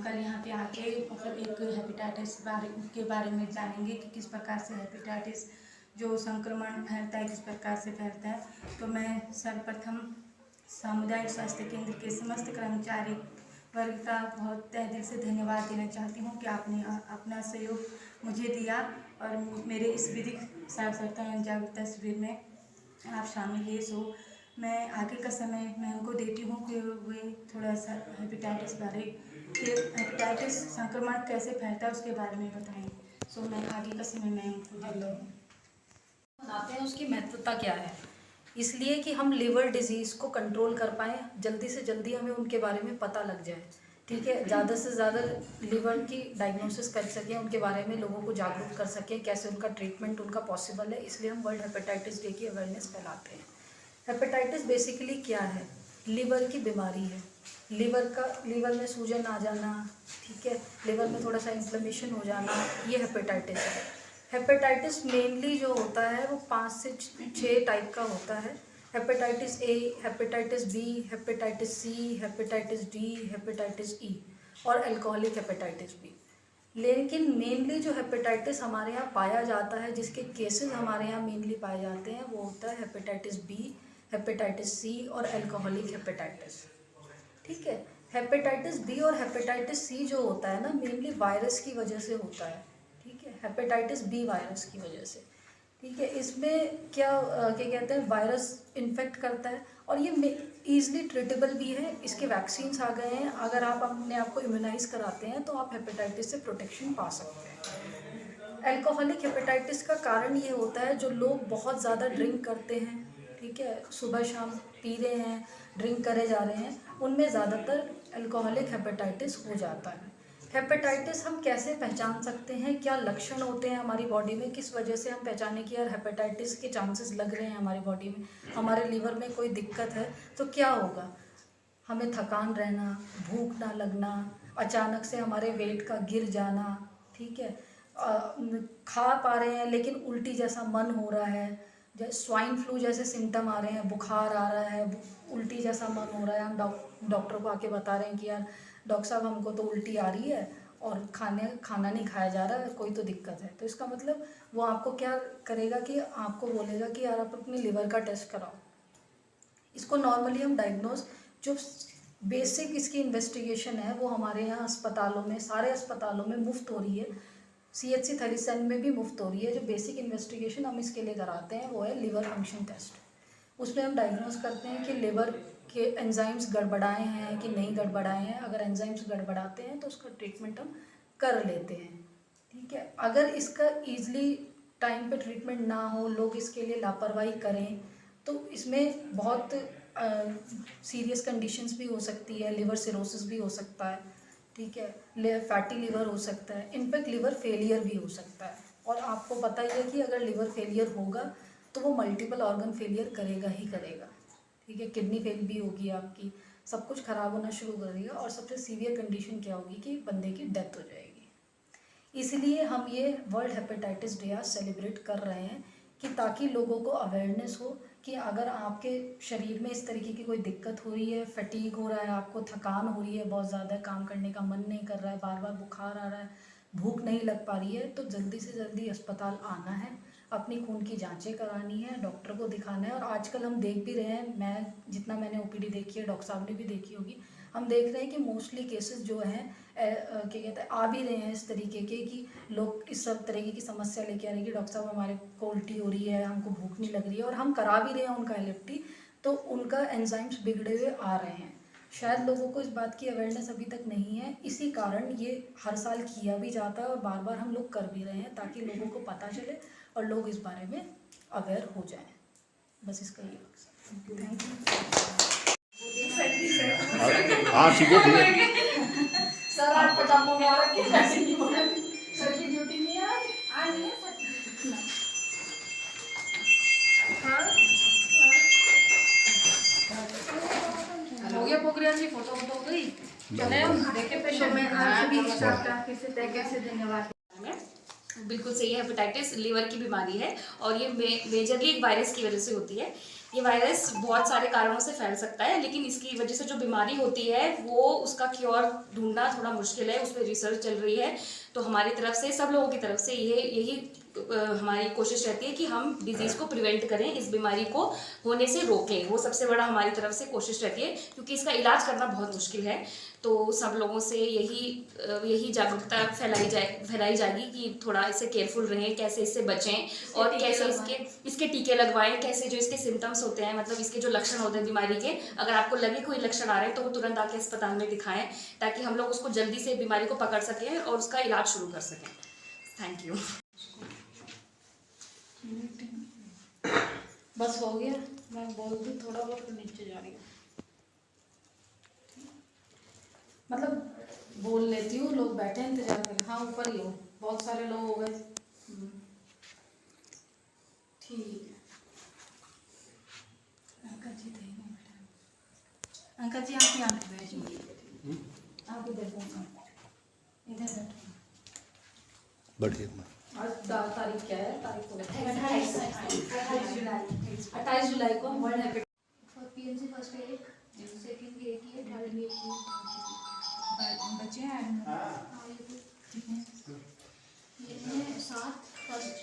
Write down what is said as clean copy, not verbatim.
हम कल यहाँ पे आके मतलब एक हेपेटाइटिस के बारे में जानेंगे कि किस प्रकार से हेपेटाइटिस जो संक्रमण फैलता है किस प्रकार से फैलता है। तो मैं सर्वप्रथम सामुदायिक स्वास्थ्य केंद्र के समस्त कर्मचारी वर्ग का बहुत तहे दिल से धन्यवाद देना चाहती हूँ कि आपने अपना सहयोग मुझे दिया और मेरे इस विधिक साक्षरता एवं जागरूकता शिविर में आप शामिल हुए। सो मैं आगे का समय मैं उनको देती हूँ कि वे थोड़ा सा हेपेटाइटिस बारे कि हेपेटाइटिस संक्रमण कैसे फैलता है उसके बारे में बताएं। सो मैं आगे का समय मैं उनको देती हूँ। बताते हैं उसकी महत्वता क्या है। इसलिए कि हम लिवर डिजीज़ को कंट्रोल कर पाएँ, जल्दी से जल्दी हमें उनके बारे में पता लग जाए, ठीक है। ज़्यादा से ज़्यादा लिवर की डायग्नोसिस कर सकें, उनके बारे में लोगों को जागरूक कर सकें, कैसे उनका ट्रीटमेंट उनका पॉसिबल है। इसलिए हम वर्ल्ड हेपेटाइटिस डे की अवेयरनेस फैलाते हैं। हेपेटाइटिस बेसिकली क्या है? लिवर की बीमारी है। लिवर में सूजन आ जाना, ठीक है, लिवर में थोड़ा सा इन्फ्लेमेशन हो जाना, ये हेपेटाइटिस है। हेपेटाइटिस मेनली जो होता है वो 5 से 6 टाइप का होता है। Hepatitis A, hepatitis B, hepatitis C, hepatitis D, hepatitis E और अल्कोहलिक हेपेटाइटिस बी। लेकिन मेनली जो हेपेटाइटिस हमारे यहाँ पाया जाता है, जिसके केसेस हमारे यहाँ मेनली पाए जाते हैं, वो होता है हेपेटाइटिस बी, हेपेटाइटिस सी और अल्कोहलिक हेपेटाइटिस, ठीक है। हेपेटाइटिस बी और हेपेटाइटिस सी जो होता है ना, मेनली वायरस की वजह से होता है, ठीक है। हेपेटाइटिस बी वायरस की वजह से, ठीक है। इसमें क्या कहते हैं, वायरस इन्फेक्ट करता है और ये ईजिली ट्रीटेबल भी है। इसके वैक्सीन्स आ गए हैं। अगर आप अपने आप को इम्यूनाइज कराते हैं तो आप हेपेटाइटिस से प्रोटेक्शन पा सकते हैं। अल्कोहलिक हेपेटाइटिस का कारण ये होता है जो लोग बहुत ज़्यादा ड्रिंक करते हैं, ठीक है, सुबह शाम पी रहे हैं, ड्रिंक करे जा रहे हैं, उनमें ज़्यादातर अल्कोहलिक हेपेटाइटिस हो जाता है। हेपेटाइटिस हम कैसे पहचान सकते हैं, क्या लक्षण होते हैं हमारी बॉडी में, किस वजह से हम पहचाने कि यार हेपेटाइटिस के चांसेस लग रहे हैं हमारी बॉडी में, हमारे लीवर में कोई दिक्कत है। तो क्या होगा? हमें थकान रहना, भूख ना लगना, अचानक से हमारे वेट का गिर जाना, ठीक है, खा पा रहे हैं लेकिन उल्टी जैसा मन हो रहा है, जैसे स्वाइन फ्लू जैसे सिम्टम आ रहे हैं, बुखार आ रहा है, उल्टी जैसा मन हो रहा है, हम डॉक्टर को आके बता रहे हैं कि यार डॉक्टर साहब हमको तो उल्टी आ रही है और खाना नहीं खाया जा रहा है, कोई तो दिक्कत है। तो इसका मतलब वो आपको क्या करेगा कि आपको बोलेगा कि यार आप अपने लिवर का टेस्ट कराओ। इसको नॉर्मली हम डायग्नोज, जो बेसिक इसकी इन्वेस्टिगेशन है वो हमारे यहाँ अस्पतालों में, सारे अस्पतालों में मुफ्त हो रही है। CHC थलीसैन में भी मुफ्त हो रही है। जो बेसिक इन्वेस्टिगेशन हम इसके लिए कराते हैं वो है लिवर फंक्शन टेस्ट। उसमें हम डायग्नोज करते हैं कि लिवर के एंजाइम्स गड़बड़ाए हैं कि नहीं गड़बड़ाए हैं। अगर एंजाइम्स गड़बड़ाते हैं तो उसका ट्रीटमेंट हम कर लेते हैं, ठीक है। अगर इसका ईजिली टाइम पे ट्रीटमेंट ना हो, लोग इसके लिए लापरवाही करें, तो इसमें बहुत सीरियस कंडीशंस भी हो सकती है। लिवर सिरोसिस भी हो सकता है, ठीक है, फैटी लिवर हो सकता है, इनफैक्ट लिवर फेलियर भी हो सकता है। और आपको पता ही है कि अगर लिवर फेलियर होगा तो वो मल्टीपल ऑर्गन फेलियर करेगा ही करेगा, ठीक है। किडनी फेल भी होगी आपकी, सब कुछ ख़राब होना शुरू करेगा और सबसे सीवियर कंडीशन क्या होगी कि बंदे की डेथ हो जाएगी। इसलिए हम ये वर्ल्ड हेपेटाइटिस डे आज सेलिब्रेट कर रहे हैं कि ताकि लोगों को अवेयरनेस हो कि अगर आपके शरीर में इस तरीके की कोई दिक्कत हो रही है, फटीग हो रहा है, आपको थकान हो रही है, बहुत ज़्यादा काम करने का मन नहीं कर रहा है, बार बार बुखार आ रहा है, भूख नहीं लग पा रही है, तो जल्दी से जल्दी अस्पताल आना है, अपनी खून की जांचें करानी है, डॉक्टर को दिखाना है। और आजकल हम देख भी रहे हैं, मैंने OPD देखी है, डॉक्टर साहब ने भी देखी होगी, हम देख रहे हैं कि मोस्टली केसेस जो हैं क्या कहते हैं आ भी रहे हैं इस तरीके के कि लोग इस सब तरीके की समस्या लेके आ रहे हैं कि डॉक्टर साहब हमारे को उल्टी हो रही है, हमको भूख नहीं लग रही है, और हम करा भी रहे हैं उनका LFT, तो उनका एंजाइम्स बिगड़े हुए आ रहे हैं। शायद लोगों को इस बात की अवेयरनेस अभी तक नहीं है, इसी कारण ये हर साल किया भी जाता है और बार बार हम लोग कर भी रहे हैं ताकि लोगों को पता चले और लोग इस बारे में अवेयर हो जाएं। बस इसका ये मकसद। Thank you. हाँ ठीक है। सर आप पता कि कैसे नहीं बोला, सर की ड्यूटी नहीं है आज नहीं है हो गया प्रोग्राम की फोटो हो गई। चले हम देखे पेशेंट में आज भी स्टाफ का फिर से तय कैसे धन्यवाद। बिल्कुल सही है। हेपेटाइटिस लीवर की बीमारी है और ये मेजरली एक वायरस की वजह से होती है। ये वायरस बहुत सारे कारणों से फैल सकता है, लेकिन इसकी वजह से जो बीमारी होती है वो उसका क्योर ढूंढना थोड़ा मुश्किल है, उस पर रिसर्च चल रही है। तो हमारी तरफ से, सब लोगों की तरफ से यही हमारी कोशिश रहती है कि हम डिजीज़ को प्रिवेंट करें, इस बीमारी को होने से रोकें। वो सबसे बड़ा हमारी तरफ से कोशिश रहती है, क्योंकि इसका इलाज करना बहुत मुश्किल है। तो सब लोगों से यही जागरूकता फैलाई जाएगी कि थोड़ा इससे केयरफुल रहें, कैसे इससे बचें और कैसे इसके टीके लगवाएं, कैसे जो इसके सिम्टम्स होते हैं, मतलब इसके जो लक्षण होते हैं बीमारी के, अगर आपको लगे कोई लक्षण आ रहे हैं तो वो तुरंत आके अस्पताल में दिखाएं, ताकि हम लोग उसको जल्दी से बीमारी को पकड़ सकें और उसका इलाज शुरू कर सकें। Thank you. बस हो गया, मैं बोल दूँ थोड़ा बहुत नीचे जा रही हूँ, मतलब बोल लेती हूँ, लोग बैठे इंतजार करें। हाँ ऊपर ही हो, बहुत सारे लोग हो गए। ठीक है। अंकल जी देंगे मैडम। अंकल जी आप यहाँ पे बैठिए, आप इधर बैठो, इधर बैठो। बढ़िए। आज तारीख क्या है? तारीख को 28 जुलाई को world hepatitis For PMC first year, second year की, third year की। बच्चे हैं हाँ ये तो कितने? ये 7 फर्स्ट